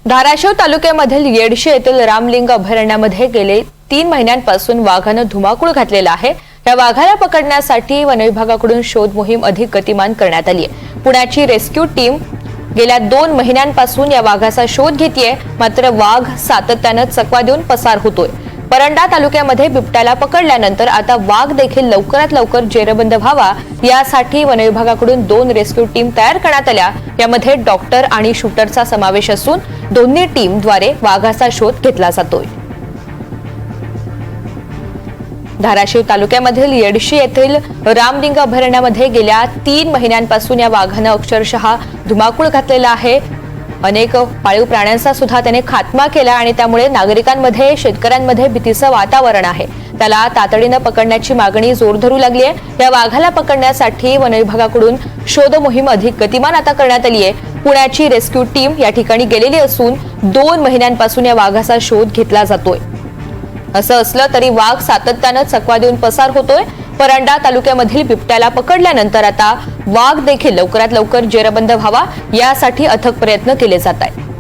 धाराशिव तालुक्यामधील येडशी येथील रामलिंग अभयारण्यामध्ये गेले 3 महिन्यांपासून वाघानं धुमाकूळ घातलेला आहे। या वाघाला पकडण्यासाठी वन विभागाकडून शोध मोहीम अधिक गतिमान करण्यात आली आहे। पुण्याची रेस्क्यू टीम गेल्या 2 महिन्यांपासून या वाघाचा शोध घेतेय, मात्र वाघ सातत्याने चकवा देऊन पसार होतोय। परंडा तालुक्यामध्ये बिबट्याला पकडल्यानंतर आता वाघ देखील लवकरात लवकर जेरबंद व्हावा यासाठी वन विभागाकडून 2 रेस्क्यू टीम तयार करण्यात आल्या। यामध्ये डॉक्टर आणि शूटरचा समावेश असून दोन्ही टीमद्वारे वाघाचा शोध घेतला जातोय। धाराशिव तालुक्यामधील येडशी येथील रामलिंग अभयारण्यामध्ये गेल्या 3 महिन्यांपासून या वाघानं अक्षरशः धुमाकूळ घातलेला आहे। अनेक पाळीव प्राण्यांचा सुद्धा त्याने खात्मा केला आणि त्यामुळे नागरिकांमध्ये शेतकऱ्यांमध्ये भीतीचं वातावरण आहे। त्याला तातडीने पकडण्याची मागणी जोर धरू लागली आहे। या वाघाला पकडण्यासाठी वन विभागाकडून शोध मोहीम अधिक गतिमान आता करण्यात आली आहे। पुण्याची रेस्क्यू टीम या ठिकाणी गेलेली असून 2 महिन्यांपासून या वाघाचा शोध घेतला जातोय। असं असलं तरी वाघ सातत्याने चकवा देऊन पसार होतोय। परंडा तालुक्यामधील बिबट्याला पकडल्यानंतर आता वाघ देखील लवकरात लवकर जेरबंद व्हावा यासाठी अथक प्रयत्न केले जात आहेत।